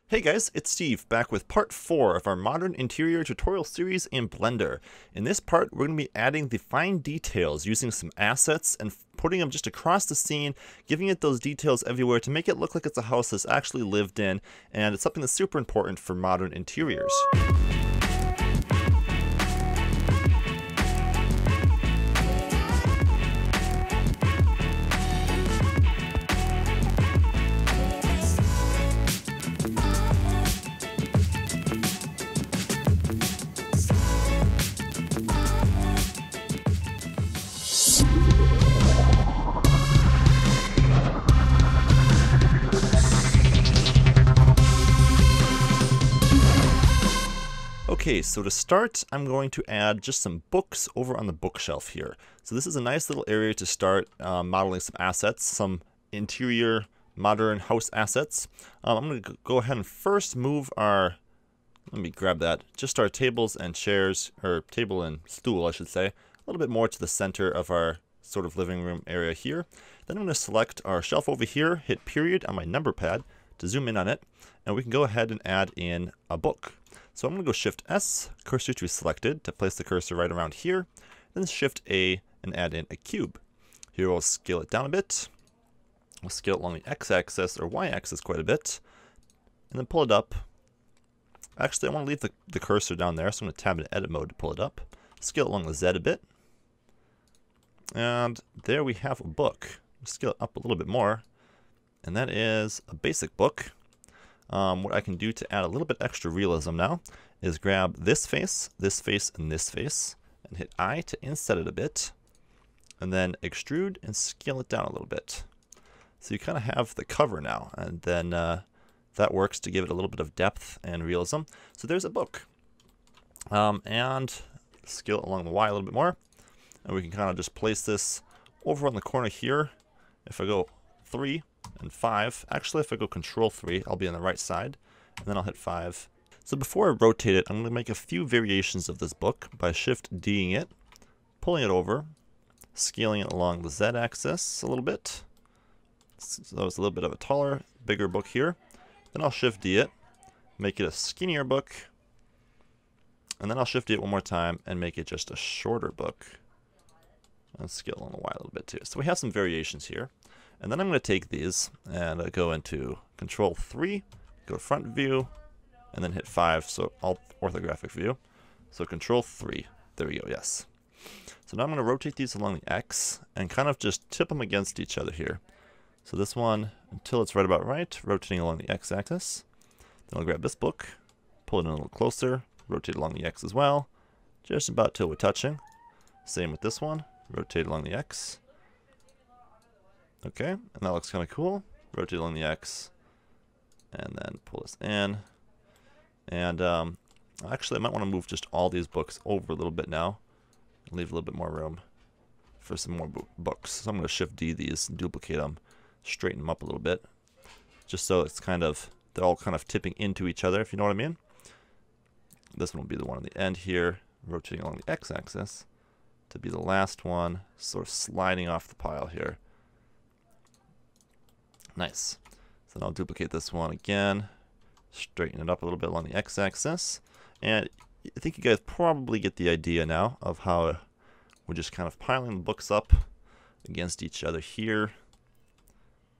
Hey guys, it's Steve, back with part 4 of our modern interior tutorial series in Blender. In this part, we're going to be adding the fine details using some assets and putting them just across the scene, giving it those details everywhere to make it look like it's a house that's actually lived in, and it's something that's super important for modern interiors. Okay, so to start, I'm going to add just some books over on the bookshelf here. So this is a nice little area to start modeling some assets, some interior modern house assets. I'm going to go ahead and first move our, let me grab that, just our tables and chairs, or table and stool I should say, a little bit more to the center of our sort of living room area here. Then I'm going to select our shelf over here, hit period on my number pad to zoom in on it, and we can go ahead and add in a book. So I'm going to go Shift S, cursor to selected, to place the cursor right around here. Then Shift A and add in a cube. Here we'll scale it down a bit. We'll scale it along the X-axis or Y-axis quite a bit. And then pull it up. Actually, I want to leave the cursor down there, so I'm going to tab in edit mode to pull it up. Scale it along the Z a bit. And there we have a book. Scale it up a little bit more. And that is a basic book. What I can do to add a little bit extra realism now is grab this face, and this face, and hit I to inset it a bit, and then extrude and scale it down a little bit. So you kind of have the cover now, and then that works to give it a little bit of depth and realism. So there's a book. And scale it along the Y a little bit more, and we can kind of just place this over on the corner here. If I go 3 and 5, actually if I go Control 3, I'll be on the right side, and then I'll hit 5. So before I rotate it, I'm going to make a few variations of this book by Shift D'ing it, pulling it over, scaling it along the Z axis a little bit. So it's a little bit of a taller, bigger book here. Then I'll Shift D it, make it a skinnier book, and then I'll Shift D it one more time and make it just a shorter book. And scale along the Y a little bit too. So we have some variations here. And then I'm going to take these and go into Control 3, go to Front View, and then hit 5, so Alt Orthographic View. So Control 3, there we go, yes. So now I'm going to rotate these along the X and kind of just tip them against each other here. So this one, until it's right about right, rotating along the X axis. Then I'll grab this book, pull it in a little closer, rotate along the X as well, just about till we're touching. Same with this one, rotate along the X. Okay, and that looks kind of cool. Rotate along the X, and then pull this in. And actually, I might want to move just all these books over a little bit now, and leave a little bit more room for some more books. So I'm going to Shift D these and duplicate them, straighten them up a little bit, just so it's kind of, they're all kind of tipping into each other, if you know what I mean. This one will be the one on the end here, rotating along the X-axis to be the last one, sort of sliding off the pile here. Nice. So then I'll duplicate this one again, straighten it up a little bit along the X-axis, and I think you guys probably get the idea now of how we're just kind of piling the books up against each other here,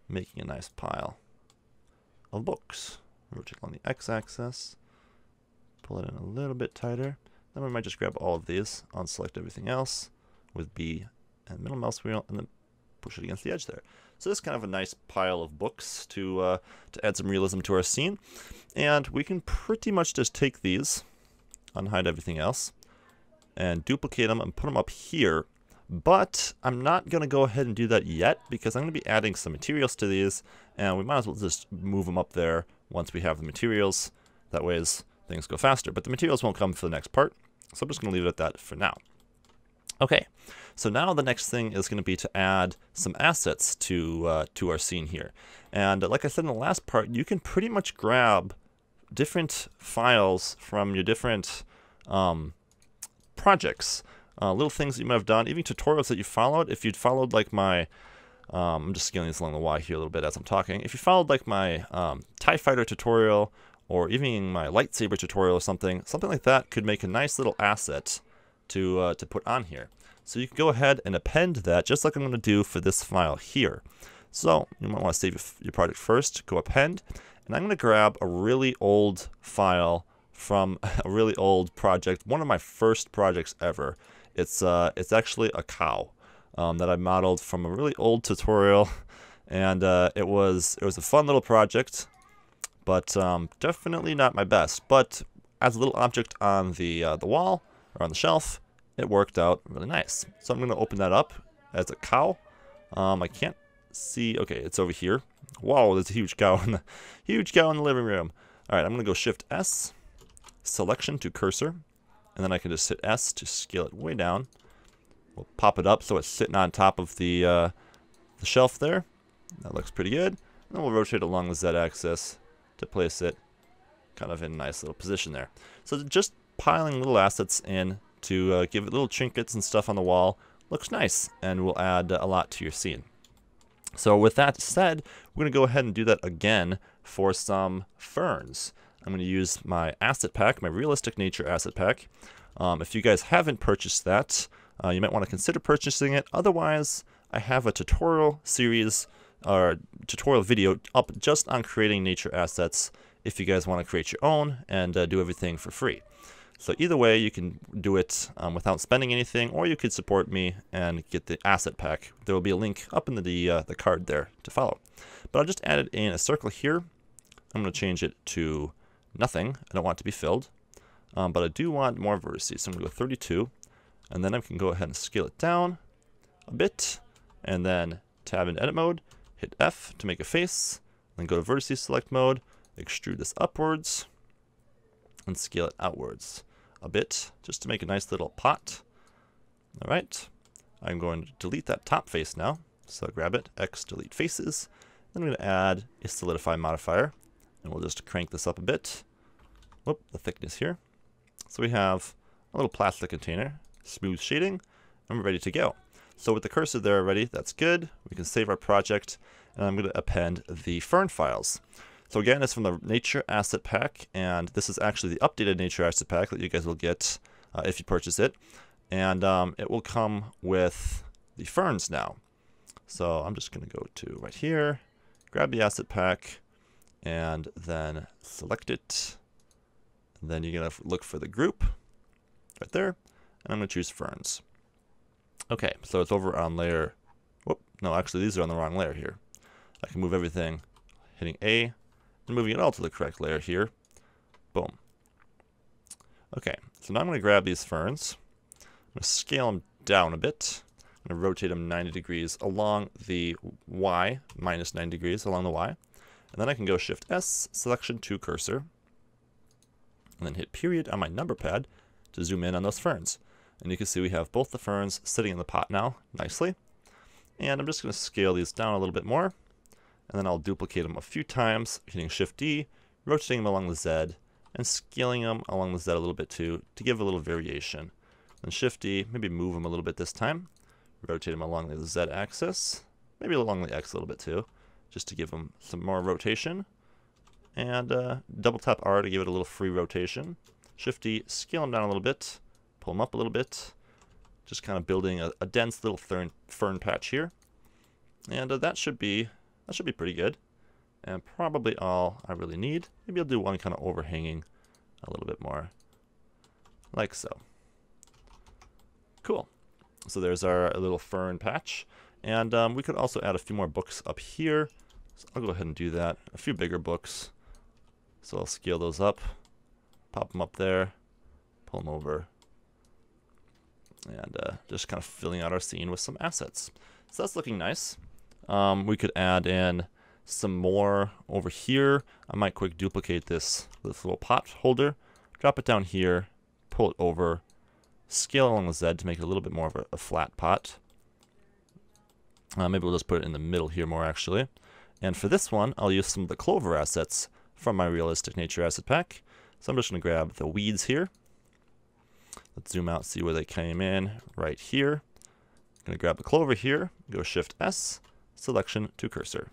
making a nice pile of books. Rotate along the X-axis, pull it in a little bit tighter. Then we might just grab all of these, unselect everything else with B and middle mouse wheel, and then push it against the edge there. So this is kind of a nice pile of books to add some realism to our scene. And we can pretty much just take these, unhide everything else, and duplicate them and put them up here. But I'm not going to go ahead and do that yet, because I'm going to be adding some materials to these, and we might as well just move them up there once we have the materials. That way things go faster. But the materials won't come for the next part, so I'm just going to leave it at that for now. Okay, so now the next thing is going to be to add some assets to our scene here. And like I said in the last part, you can pretty much grab different files from your different projects, little things that you might have done, even tutorials that you followed. If you'd followed like my I'm just scaling this along the Y here a little bit as I'm talking. If you followed like my TIE Fighter tutorial or even my lightsaber tutorial or something like that could make a nice little asset to put on here. So you can go ahead and append that just like I'm going to do for this file here. So you might want to save your project first, go append, and I'm going to grab a really old file from a really old project, one of my first projects ever. It's actually a cow that I modeled from a really old tutorial, and it was a fun little project, but definitely not my best. But as a little object on the wall or on the shelf, it worked out really nice. So I'm going to open that up as a cow. I can't see. Okay, it's over here. Whoa, there's a huge cow in the living room. All right, I'm going to go Shift S, selection to cursor, and then I can just hit S to scale it way down. We'll pop it up so it's sitting on top of the shelf there. That looks pretty good. And then we'll rotate along the Z-axis to place it kind of in a nice little position there. So just piling little assets in to give it little trinkets and stuff on the wall looks nice, and will add a lot to your scene. So with that said, we're going to go ahead and do that again for some ferns. I'm going to use my asset pack, my realistic nature asset pack. If you guys haven't purchased that, you might want to consider purchasing it. Otherwise, I have a tutorial series or tutorial video up just on creating nature assets if you guys want to create your own and do everything for free. So either way, you can do it without spending anything, or you could support me and get the asset pack. There will be a link up in the card there to follow. But I'll just add it in a circle here. I'm going to change it to nothing. I don't want it to be filled, but I do want more vertices. So I'm going to go 32, and then I can go ahead and scale it down a bit, and then tab in edit mode, hit F to make a face, then go to vertices select mode, extrude this upwards, and scale it outwards a bit, just to make a nice little pot. All right, I'm going to delete that top face now. So grab it, X, delete faces. Then I'm going to add a solidify modifier, and we'll just crank this up a bit. Whoop, the thickness here. So we have a little plastic container, smooth shading, and we're ready to go. So with the cursor there already, that's good. We can save our project, and I'm going to append the fern files. So again, it's from the Nature Asset Pack, and this is actually the updated Nature Asset Pack that you guys will get if you purchase it. And it will come with the ferns now. So I'm just going to go to right here, grab the Asset Pack, and then select it. And then you're going to look for the group right there, and I'm going to choose ferns. Okay, so it's over on layer. Whoop, no, actually these are on the wrong layer here. I can move everything hitting A, and moving it all to the correct layer here. Boom. Okay, so now I'm going to grab these ferns. I'm going to scale them down a bit. I'm going to rotate them 90 degrees along the Y, minus 90 degrees along the Y. And then I can go Shift S, selection to cursor, and then hit period on my number pad to zoom in on those ferns. And you can see we have both the ferns sitting in the pot now, nicely. And I'm just going to scale these down a little bit more. And then I'll duplicate them a few times, hitting Shift D, rotating them along the Z, and scaling them along the Z a little bit too, to give a little variation. Then Shift D, maybe move them a little bit this time, rotate them along the Z axis, maybe along the X a little bit too, just to give them some more rotation. And double tap R to give it a little free rotation. Shift D, scale them down a little bit, pull them up a little bit, just kind of building a dense little fern patch here. And that should be pretty good, and probably all I really need. Maybe I'll do one kind of overhanging a little bit more, like so. Cool. So there's our little fern patch, and we could also add a few more books up here. So I'll go ahead and do that. A few bigger books. So I'll scale those up, pop them up there, pull them over, and just kind of filling out our scene with some assets. So that's looking nice. We could add in some more over here. I might quick duplicate this little pot holder, drop it down here, pull it over, scale along the Z to make it a little bit more of a flat pot. Maybe we'll just put it in the middle here more actually. And for this one, I'll use some of the clover assets from my realistic nature asset pack. So I'm just going to grab the weeds here. Let's zoom out, see where they came in right here. I'm going to grab the clover here, go Shift S, selection to cursor,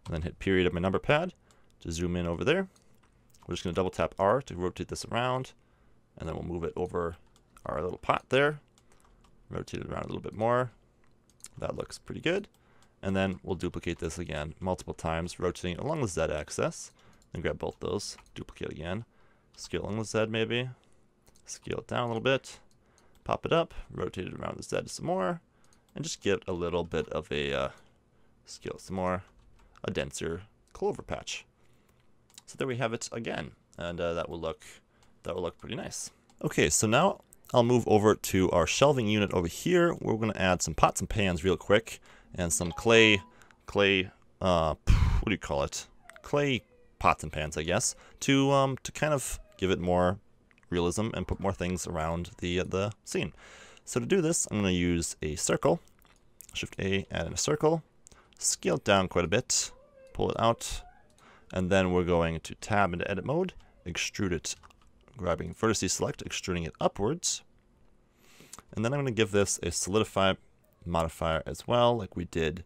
and then hit period at my number pad to zoom in over there we're just going to double tap R to rotate this around, and then we'll move it over our little pot there. Rotate it around a little bit more. That looks pretty good. And then we'll duplicate this again multiple times, rotating it along the Z axis. Then grab both those, duplicate again, scale along the Z maybe, scale it down a little bit, pop it up, rotate it around the Z some more, and just get a little bit of a, scale it some more, a denser clover patch. So there we have it again, and that will look pretty nice. Okay, so now I'll move over to our shelving unit over here. We're going to add some pots and pans real quick, and some clay, what do you call it? Clay pots and pans, I guess, to kind of give it more realism and put more things around the scene. So to do this, I'm going to use a circle. Shift A, add in a circle, scale it down quite a bit, pull it out, and then we're going to tab into edit mode, extrude it, grabbing vertices select, extruding it upwards. And then I'm going to give this a solidify modifier as well, like we did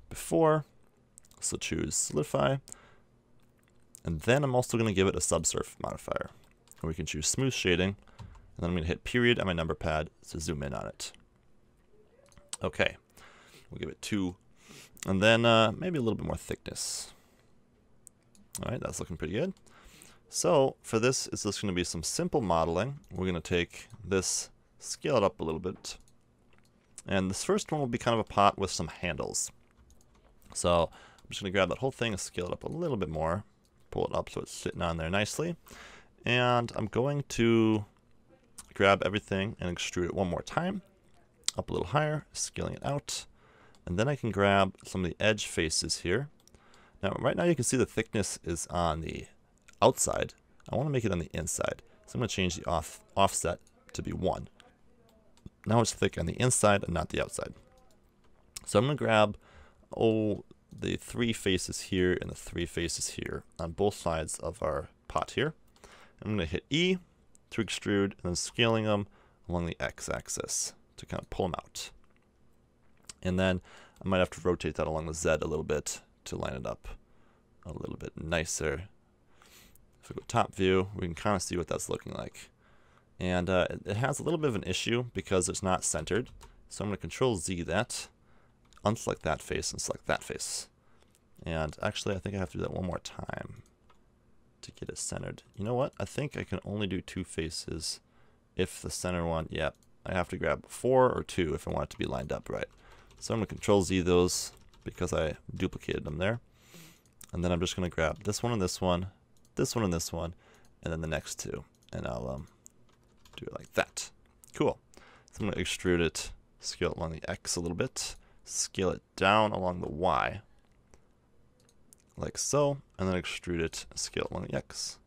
before. So choose solidify. And then I'm also going to give it a subsurf modifier. And we can choose smooth shading. And then I'm going to hit period on my number pad to zoom in on it. Okay. We'll give it 2. And then maybe a little bit more thickness. Alright, that's looking pretty good. So for this, it's just going to be some simple modeling. We're going to take this, scale it up a little bit. And this first one will be kind of a pot with some handles. So I'm just going to grab that whole thing and scale it up a little bit more. Pull it up so it's sitting on there nicely. And I'm going to grab everything and extrude it one more time. Up a little higher, scaling it out. And then I can grab some of the edge faces here. Now, right now you can see the thickness is on the outside. I want to make it on the inside. So I'm going to change the offset to be 1. Now it's thick on the inside and not the outside. So I'm going to grab, the 3 faces here and the 3 faces here on both sides of our pot here. I'm going to hit E to extrude and then scaling them along the x-axis to kind of pull them out. And then I might have to rotate that along the Z a little bit to line it up a little bit nicer. If we go top view, we can kind of see what that's looking like. And it has a little bit of an issue because it's not centered. So I'm going to Control Z that, unselect that face, and select that face. And actually, I think I have to do that one more time to get it centered. You know what? I think I can only do 2 faces if the center one, yep. I have to grab 4 or 2 if I want it to be lined up right. So I'm going to Control Z those because I duplicated them there. And then I'm just going to grab this one and this one, this one and this one, and then the next 2. And I'll do it like that. Cool. So I'm going to extrude it, scale it along the X a little bit, scale it down along the Y, like so, and then extrude it, scale it along the X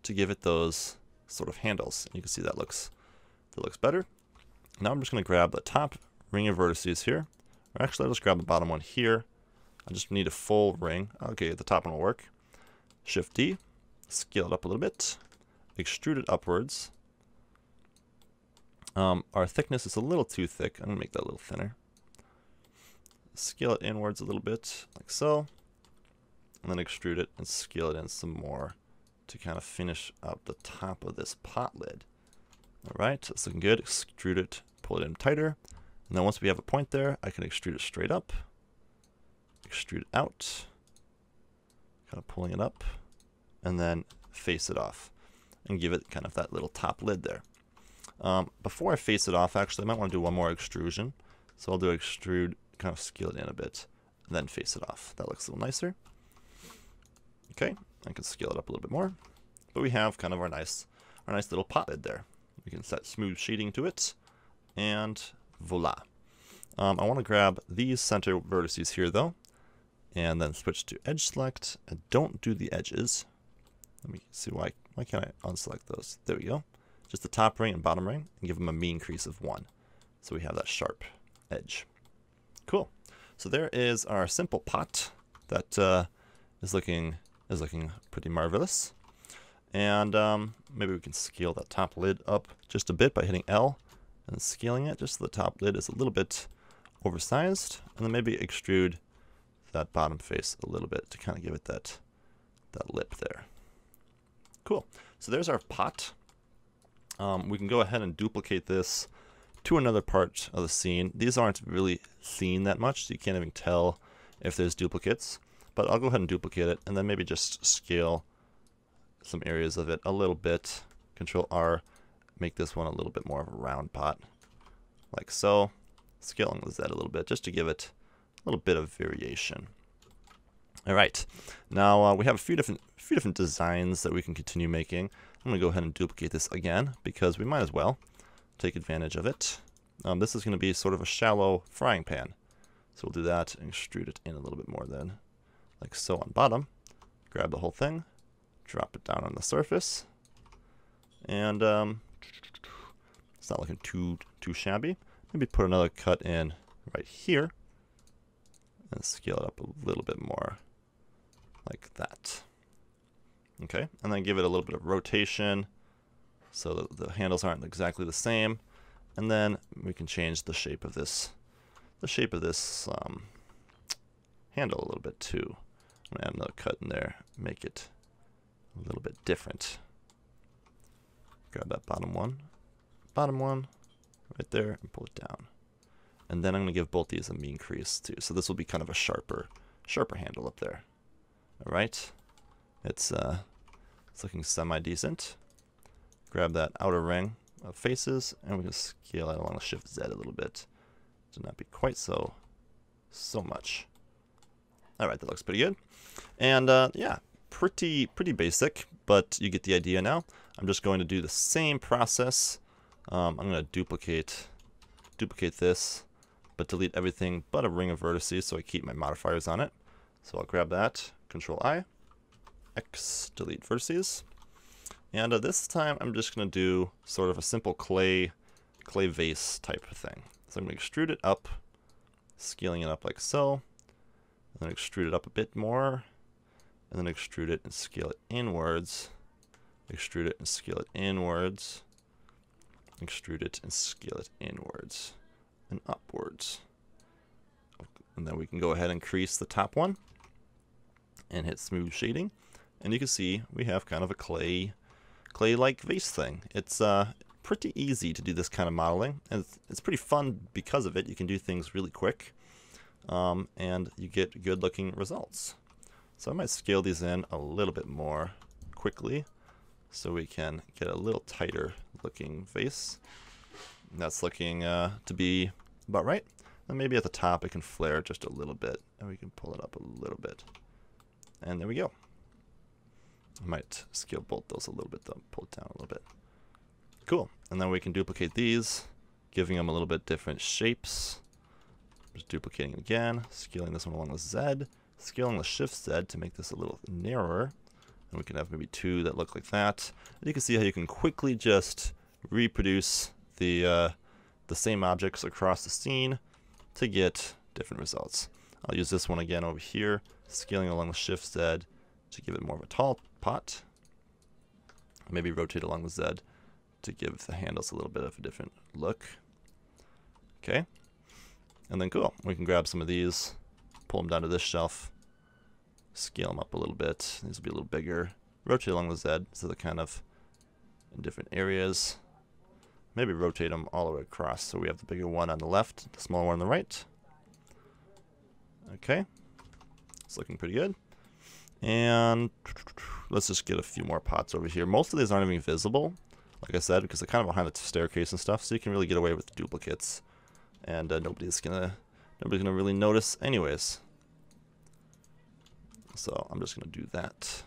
to give it those sort of handles. You can see that looks better. Now I'm just going to grab the top ring of vertices here. Or actually, I'll just grab the bottom one here. I just need a full ring. Okay, the top one will work. Shift D, scale it up a little bit, extrude it upwards. Our thickness is a little too thick. I'm going to make that a little thinner. Scale it inwards a little bit, like so. And then extrude it and scale it in some more to kind of finish up the top of this pot lid. Alright, that's looking good. Extrude it, pull it in tighter. And then once we have a point there, I can extrude it straight up. Extrude it out. Kind of pulling it up. And then face it off. And give it kind of that little top lid there. Before I face it off, actually, I might want to do one more extrusion. So I'll do extrude, kind of scale it in a bit, and then face it off. That looks a little nicer. Okay, I can scale it up a little bit more. But we have kind of our nice little pot lid there. We can set smooth shading to it, and voila. I want to grab these center vertices here, though, and then switch to edge select, and don't do the edges. Let me see why can't I unselect those? There we go. Just the top ring and bottom ring, and give them a mean crease of 1. So we have that sharp edge. Cool. So there is our simple pot that is looking pretty marvelous. And maybe we can scale that top lid up just a bit by hitting L and scaling it just so the top lid is a little bit oversized. And then maybe extrude that bottom face a little bit to kind of give it that lip there. Cool. So there's our pot. We can go ahead and duplicate this to another part of the scene. These aren't really seen that much, so you can't even tell if there's duplicates. But I'll go ahead and duplicate it, and then maybe just scale some areas of it a little bit. Control R, make this one a little bit more of a round pot, like so. Scaling the Z a little bit, just to give it a little bit of variation. All right, now we have a few different designs that we can continue making. I'm going to go ahead and duplicate this again, because we might as well take advantage of it. This is going to be sort of a shallow frying pan. So we'll do that and extrude it in a little bit more then, like so on bottom. Grab the whole thing, drop it down on the surface, and it's not looking too shabby. Maybe put another cut in right here, and scale it up a little bit more, like that. Okay, and then give it a little bit of rotation so that the handles aren't exactly the same. And then we can change the shape of this handle a little bit too. I'm gonna add another cut in there, make it a little bit different. Grab that bottom one right there, and pull it down. And then I'm gonna give both these a mean crease too. So this will be kind of a sharper handle up there. All right, it's looking semi-decent. Grab that outer ring of faces, and we can scale that along the Shift Z a little bit to not be quite so much. All right, that looks pretty good. And yeah, pretty basic, but you get the idea now. I'm just going to do the same process. I'm going to duplicate this, but delete everything but a ring of vertices, so I keep my modifiers on it. So I'll grab that, Control I, X, delete vertices. And this time I'm just going to do sort of a simple clay vase type of thing. So I'm going to extrude it up, scaling it up like so, and then extrude it up a bit more, and then extrude it and scale it inwards, extrude it and scale it inwards, extrude it and scale it inwards and upwards. And then we can go ahead and crease the top one and hit smooth shading. And you can see we have kind of a clay-like vase thing. It's pretty easy to do this kind of modeling, and it's pretty fun because of it. You can do things really quick, and you get good-looking results. So I might scale these in a little bit more quickly so we can get a little tighter-looking vase. And that's looking to be about right. And maybe at the top it can flare just a little bit, and we can pull it up a little bit. And there we go. I might scale both those a little bit though, pull it down a little bit. Cool, and then we can duplicate these, giving them a little bit different shapes. Just duplicating again, scaling this one along the Z, scaling the Shift Z to make this a little narrower. And we can have maybe two that look like that. And you can see how you can quickly just reproduce the same objects across the scene to get different results. I'll use this one again over here, scaling along the Shift Z to give it more of a tall pot. Maybe rotate along the Z to give the handles a little bit of a different look. Okay, and then cool, we can grab some of these, pull them down to this shelf, scale them up a little bit. These will be a little bigger. Rotate along the Z so they're kind of in different areas. Maybe rotate them all the way across so we have the bigger one on the left, the smaller one on the right. Okay, it's looking pretty good. And let's just get a few more pots over here. Most of these aren't even visible, like I said, because they're kind of behind the staircase and stuff, so you can really get away with the duplicates. And nobody's gonna really notice anyways. So I'm just gonna do that.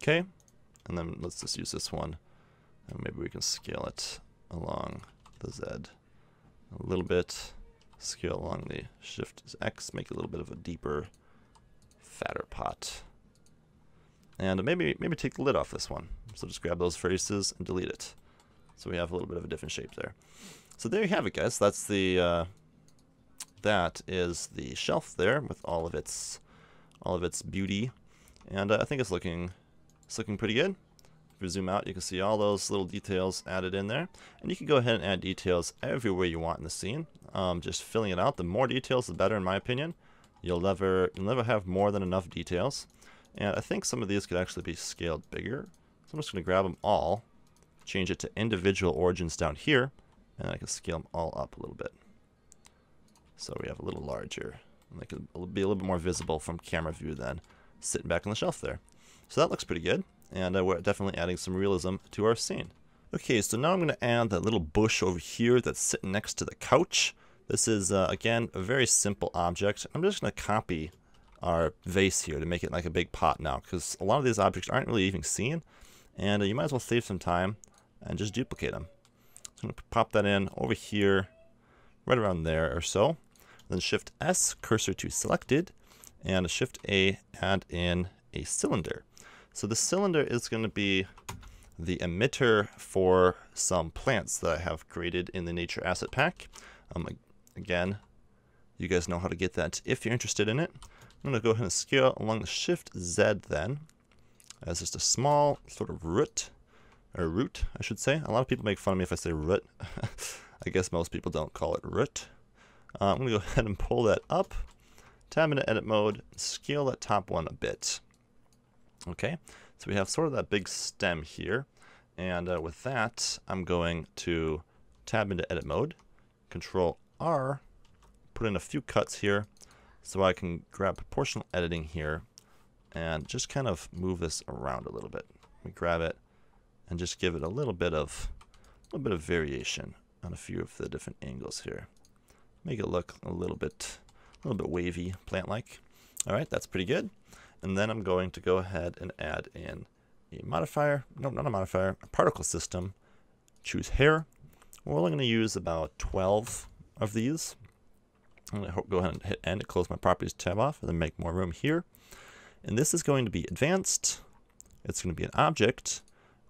Okay, and then let's just use this one, and maybe we can scale it along the Z a little bit. Scale along the Shift X, make it a little bit of a deeper, fatter pot. And maybe take the lid off this one. So just grab those faces and delete it. So we have a little bit of a different shape there. So there you have it, guys. That's the that is the shelf there with all of its beauty, and I think it's looking pretty good. If we zoom out, you can see all those little details added in there, and you can go ahead and add details everywhere you want in the scene. Just filling it out. The more details, the better, in my opinion. You'll never have more than enough details. And I think some of these could actually be scaled bigger. So I'm just going to grab them all, change it to individual origins down here, and I can scale them all up a little bit. So we have a little larger. And they can be a little bit more visible from camera view than sitting back on the shelf there. So that looks pretty good. And we're definitely adding some realism to our scene. Okay, so now I'm going to add that little bush over here that's sitting next to the couch. This is, again, a very simple object. I'm just going to copy our vase here to make it like a big pot now, because a lot of these objects aren't really even seen. And you might as well save some time and just duplicate them. So I'm going to pop that in over here, right around there or so. Then Shift S, cursor to selected, and Shift A, add in a cylinder. So the cylinder is going to be the emitter for some plants that I have created in the Nature Asset Pack. Again, you guys know how to get that if you're interested in it. I'm going to go ahead and scale along the Shift Z then, as just a small sort of root, I should say. A lot of people make fun of me if I say root. I guess most people don't call it root. I'm going to go ahead and pull that up, tab into edit mode, scale that top one a bit. Okay, so we have sort of that big stem here, and with that, I'm going to tab into edit mode, Control R, put in a few cuts here, so I can grab proportional editing here, and just kind of move this around a little bit. We grab it, and just give it a little bit of variation on a few of the different angles here. Make it look a little bit wavy, plant-like. All right, that's pretty good. And then I'm going to go ahead and add in a modifier. No, not a modifier. A particle system. Choose hair. We're only going to use about 12 of these. I'm going to go ahead and hit End to close my Properties tab off, and then make more room here. And this is going to be advanced. It's going to be an object.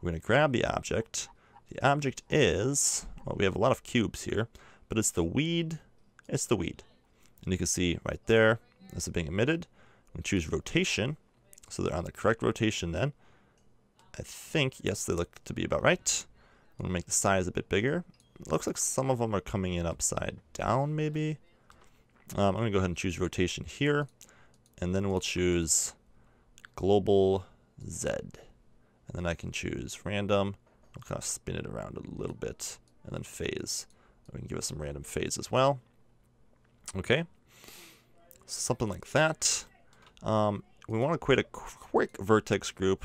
We're going to grab the object. The object is, well, we have a lot of cubes here, but it's the weed. It's the weed. And you can see right there, this is being emitted. I'm going to choose rotation, so they're on the correct rotation then. I think, yes, they look to be about right. I'm going to make the size a bit bigger. It looks like some of them are coming in upside down, maybe. I'm going to go ahead and choose rotation here, and then we'll choose global Z. And then I can choose random. I'll kind of spin it around a little bit, and then phase. We can give it some random phase as well. Okay, so something like that. We want to create a quick vertex group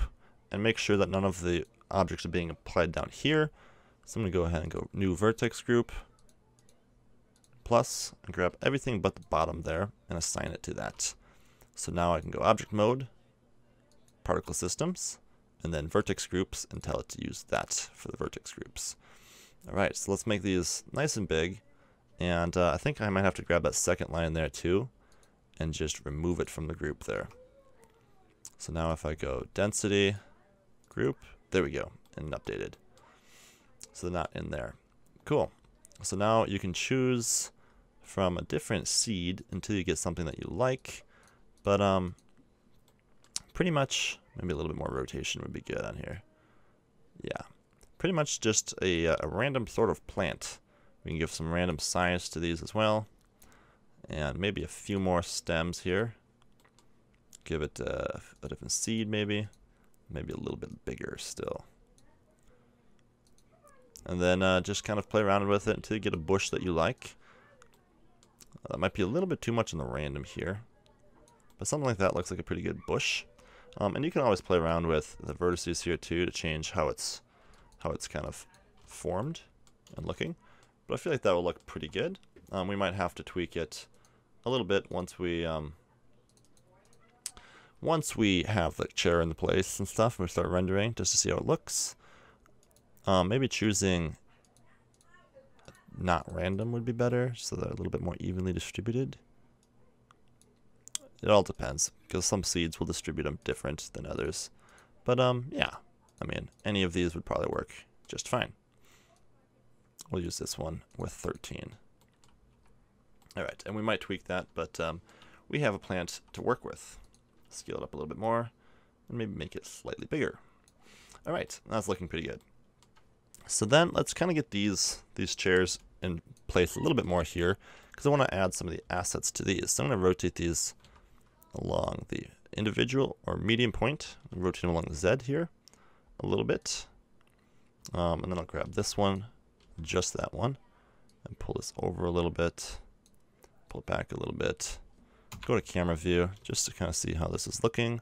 and make sure that none of the objects are being applied down here. So I'm going to go ahead and go new vertex group, plus, and grab everything but the bottom there and assign it to that. So now I can go object mode, particle systems, and then vertex groups, and tell it to use that for the vertex groups. All right, so let's make these nice and big. And I think I might have to grab that second line there too and just remove it from the group there. So now if I go density, group, there we go, and updated. So they're not in there. Cool. So now you can choose from a different seed until you get something that you like. But pretty much, maybe a little bit more rotation would be good on here. Yeah, pretty much just a random sort of plant. We can give some random size to these as well. And maybe a few more stems here. Give it a different seed maybe. Maybe a little bit bigger still. And then just kind of play around with it until you get a bush that you like. That might be a little bit too much in the random here. But something like that looks like a pretty good bush. And you can always play around with the vertices here too to change how it's kind of formed and looking. But I feel like that will look pretty good. We might have to tweak it a little bit once we have the chair in the place and stuff, and we start rendering just to see how it looks. Maybe choosing not random would be better, so they're a little bit more evenly distributed. It all depends, because some seeds will distribute them different than others. But yeah, I mean, any of these would probably work just fine. We'll use this one with 13. All right, and we might tweak that, but we have a plant to work with. Scale it up a little bit more, and maybe make it slightly bigger. All right, that's looking pretty good. So then let's kind of get these chairs in place a little bit more here, because I want to add some of the assets to these. So I'm going to rotate these along the individual or medium point. Rotate them along the Z here a little bit. And then I'll grab this one, just that one, and pull this over a little bit, pull it back a little bit, go to camera view just to kind of see how this is looking.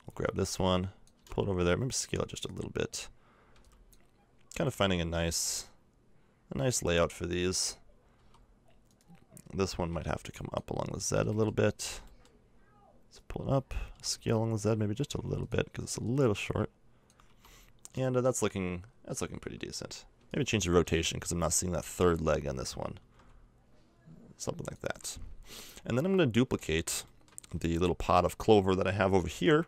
We'll grab this one, pull it over there, maybe scale it just a little bit. Kind of finding a nice layout for these. This one might have to come up along the Z a little bit. Let's pull it up, scale along the Z maybe just a little bit because it's a little short. And that's looking pretty decent. Maybe change the rotation because I'm not seeing that third leg on this one. Something like that. And then I'm going to duplicate the little pot of clover that I have over here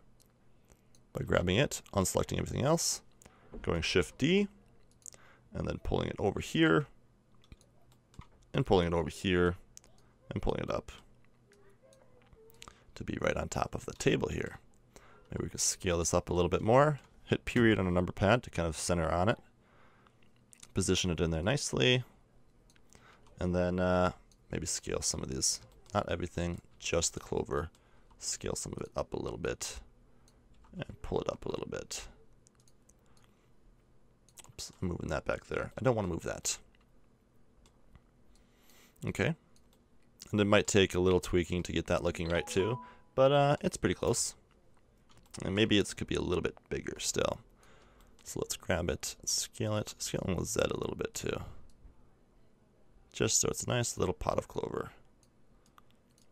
by grabbing it, unselecting everything else, going Shift D, and then pulling it over here, and pulling it over here, and pulling it up to be right on top of the table here. Maybe we can scale this up a little bit more. Hit period on a number pad to kind of center on it. Position it in there nicely. And then maybe scale some of these. Not everything, just the clover. Scale some of it up a little bit. And pull it up a little bit. Oops, I'm moving that back there. I don't want to move that. Okay. And it might take a little tweaking to get that looking right too. But it's pretty close. And maybe it could be a little bit bigger still. So let's grab it, scale on the Z a little bit too. Just so it's a nice little pot of clover.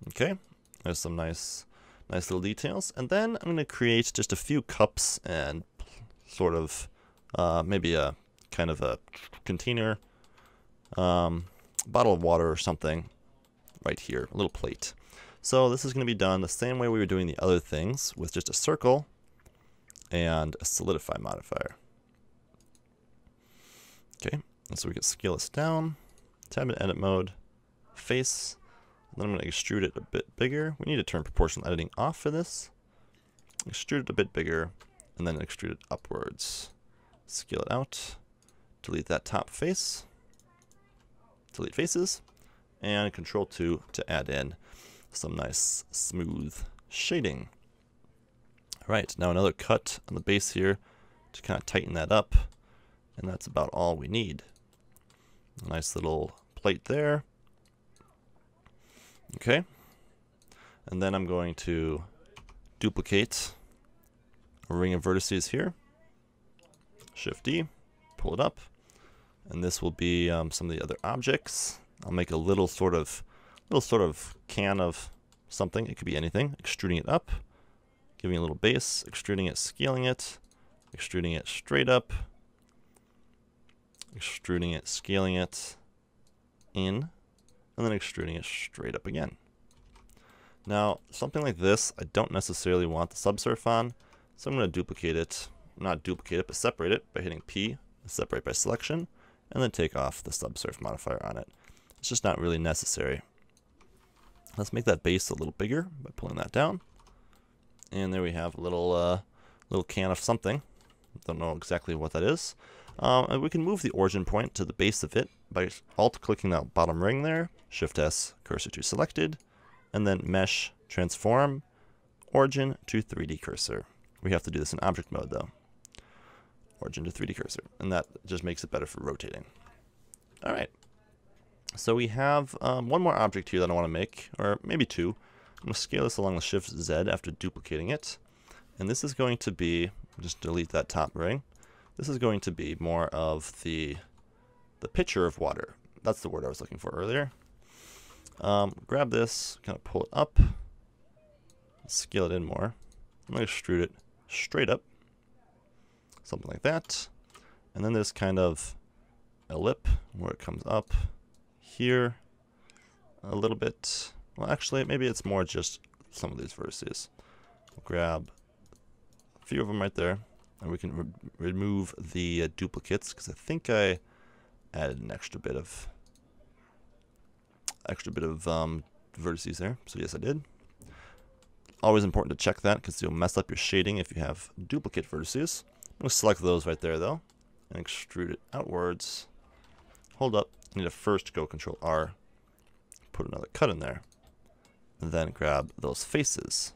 Okay, there's some nice little details. And then I'm going to create just a few cups and sort of maybe a kind of a container, bottle of water or something right here, a little plate. So this is going to be done the same way we were doing the other things, with just a circle and a solidify modifier. Okay, and so we can scale this down, tab in edit mode, face, and then I'm going to extrude it a bit bigger. We need to turn proportional editing off for this. Extrude it a bit bigger, and then extrude it upwards. Scale it out, delete that top face, delete faces, and Control 2 to add in some nice smooth shading. Alright, now another cut on the base here to kind of tighten that up, and that's about all we need. A nice little plate there. Okay, and then I'm going to duplicate a ring of vertices here. Shift D, pull it up, and this will be some of the other objects. I'll make a little sort of can of something. It could be anything. Extruding it up, giving it a little base, extruding it, scaling it, extruding it straight up, extruding it, scaling it in, and then extruding it straight up again. Now, something like this, I don't necessarily want the subsurf on, so I'm going to duplicate it. Not duplicate it, but separate it by hitting P, separate by selection, and then take off the subsurf modifier on it. It's just not really necessary. Let's make that base a little bigger by pulling that down. And there we have a little can of something. Don't know exactly what that is. And we can move the origin point to the base of it by alt-clicking that bottom ring there, Shift-S, cursor to selected, and then Mesh, Transform, Origin to 3D Cursor. We have to do this in object mode though. Origin to 3D Cursor, and that just makes it better for rotating. Alright. So we have one more object here that I want to make, or maybe two. I'm going to scale this along the Shift Z after duplicating it. And this is going to be, just delete that top ring. This is going to be more of the pitcher of water. That's the word I was looking for earlier. Grab this, kind of pull it up, scale it in more. I'm going to extrude it straight up, something like that. And then there's kind of a lip where it comes up here a little bit. Well, actually, maybe it's more just some of these vertices. We'll grab a few of them right there, and we can remove the duplicates, because I think I added an extra bit of vertices there. So yes, I did. Always important to check that, because you'll mess up your shading if you have duplicate vertices. I'm going to select those right there though, and extrude it outwards. Hold up. I need to first go Control R, put another cut in there, and then grab those faces.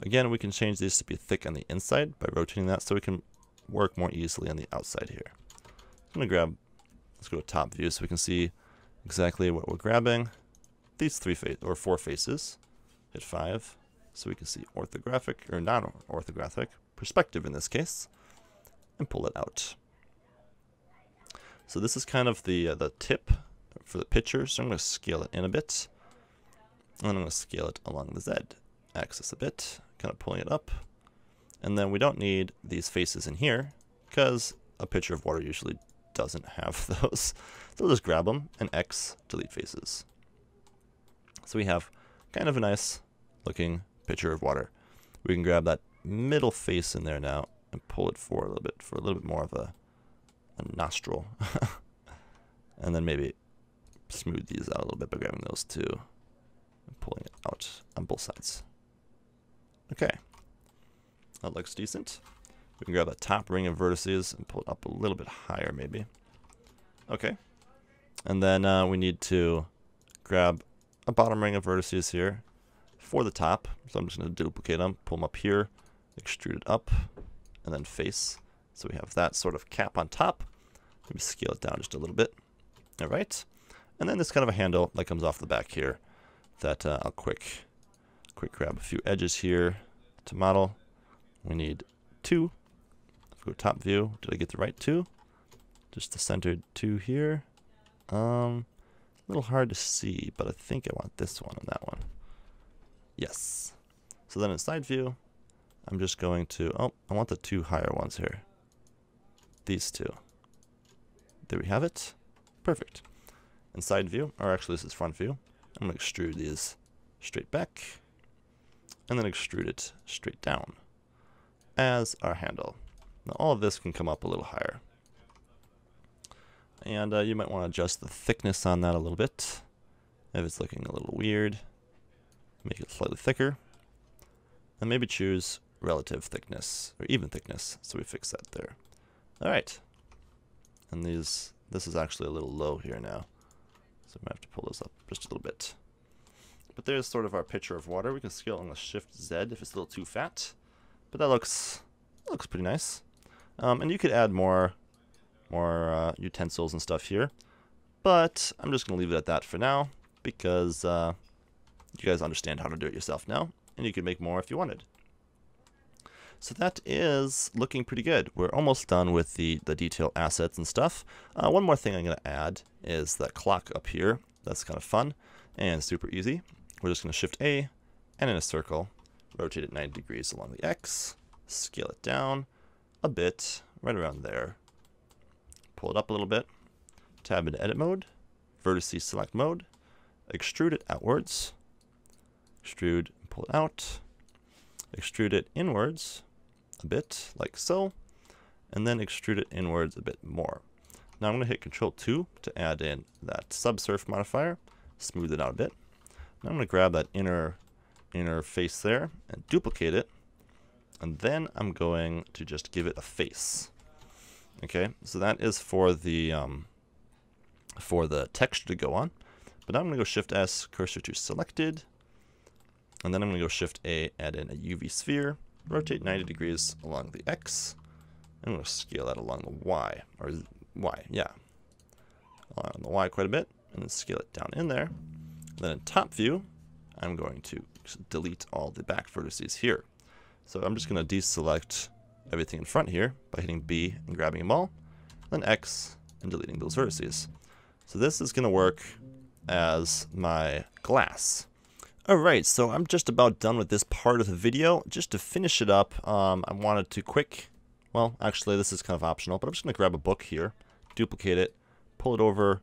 Again, we can change these to be thick on the inside by rotating that so we can work more easily on the outside here. I'm going to grab, let's go to top view so we can see exactly what we're grabbing. These four faces. Hit 5 so we can see orthographic, or non-orthographic, perspective in this case, and pull it out. So this is kind of the tip for the picture, so I'm going to scale it in a bit. And then I'm going to scale it along the Z axis a bit, kind of pulling it up. And then we don't need these faces in here, because a picture of water usually doesn't have those. So we'll just grab them, and X, delete faces. So we have kind of a nice looking picture of water. We can grab that middle face in there now and pull it forward a little bit for a little bit more of a nostril. And then maybe smooth these out a little bit by grabbing those two and pulling it out on both sides. Okay, that looks decent. We can grab that top ring of vertices and pull it up a little bit higher maybe. Okay, and then we need to grab a bottom ring of vertices here for the top. So I'm just going to duplicate them, pull them up here, extrude it up, and then face. So we have that sort of cap on top. Maybe scale it down just a little bit. All right, and then this kind of a handle that comes off the back here that I'll quick grab a few edges here to model. We need 2. Let's go top view. Did I get the right 2? Just the centered 2 here. A little hard to see, but I think I want this one and that one. Yes. So then in side view, I'm just going to, I want the 2 higher ones here. These 2. There we have it. Perfect. In side view, or actually this is front view, I'm going to extrude these straight back, and then extrude it straight down as our handle. Now all of this can come up a little higher. And you might want to adjust the thickness on that a little bit. If it's looking a little weird, make it slightly thicker. And maybe choose relative thickness, or even thickness, so we fix that there. Alright. And this is actually a little low here now. So I'm going to have to pull this up just a little bit. But there's sort of our picture of water. We can scale on the Shift Z if it's a little too fat. But that looks pretty nice. And you could add more utensils and stuff here. But I'm just going to leave it at that for now, because you guys understand how to do it yourself now. And you could make more if you wanted. So that is looking pretty good. We're almost done with the detail assets and stuff. One more thing I'm going to add is that clock up here. That's kind of fun and super easy. We're just going to Shift A, and in a circle, rotate it 90 degrees along the X, scale it down a bit, right around there. Pull it up a little bit, tab into edit mode, vertices select mode, extrude it outwards, extrude, pull it out, extrude it inwards a bit, like so, and then extrude it inwards a bit more. Now I'm going to hit Control 2 to add in that subsurf modifier, smooth it out a bit. Now I'm going to grab that inner face there and duplicate it, and then I'm going to just give it a face. Okay, so that is for the texture to go on. But now I'm going to go Shift S, cursor to selected, and then I'm going to go Shift A, add in a UV sphere, rotate 90 degrees along the X, and I'm going to scale that along the Y, or Y, yeah, along the Y quite a bit, and then scale it down in there. Then in top view, I'm going to delete all the back vertices here. So I'm just going to deselect everything in front here by hitting B and grabbing them all, then X and deleting those vertices. So this is going to work as my glass. Alright, so I'm just about done with this part of the video. Just to finish it up, I wanted to well, actually this is kind of optional, but I'm just going to grab a book here, duplicate it, pull it over,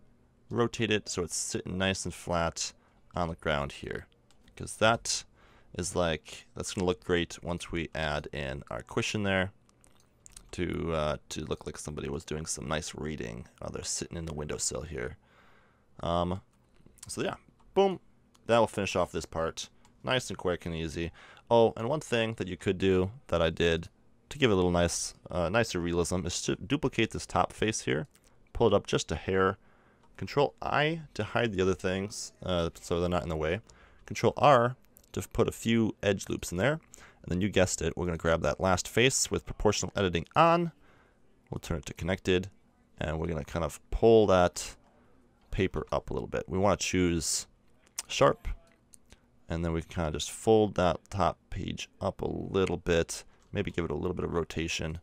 rotate it so it's sitting nice and flat on the ground here. Because that is that's going to look great once we add in our cushion there to look like somebody was doing some nice reading while they're sitting in the windowsill here. So yeah, boom. That will finish off this part. Nice and quick and easy. Oh, and one thing that you could do that I did to give it a little nicer realism is to duplicate this top face here, pull it up just a hair, Control I to hide the other things so they're not in the way, Control R to put a few edge loops in there, And then you guessed it, we're going to grab that last face with proportional editing on. We'll turn it to connected. And we're going to kind of pull that paper up a little bit. We want to choose sharp. And then we can kind of just fold that top page up a little bit. Maybe give it a little bit of rotation.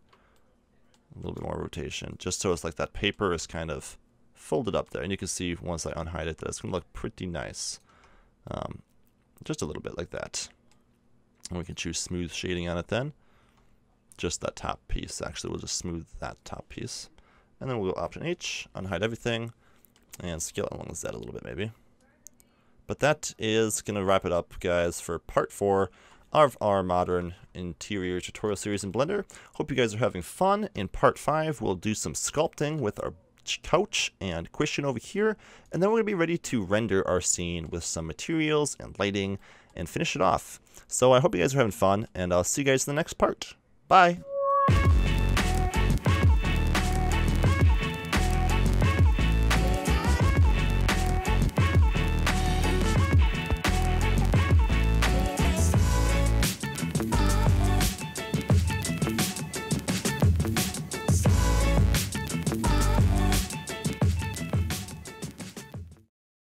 A little bit more rotation. Just so it's like that paper is kind of folded up there. And you can see once I unhide it that it's going to look pretty nice. Just a little bit like that. And we can choose smooth shading on it then. Just that top piece. Actually, we'll just smooth that top piece. And then we'll go Option H, unhide everything, and scale it along the Z a little bit maybe. But that is going to wrap it up, guys, for part 4 of our modern interior tutorial series in Blender. Hope you guys are having fun. In part 5, we'll do some sculpting with our couch and cushion over here, and then we're going to be ready to render our scene with some materials and lighting and finish it off. So I hope you guys are having fun, and I'll see you guys in the next part. Bye!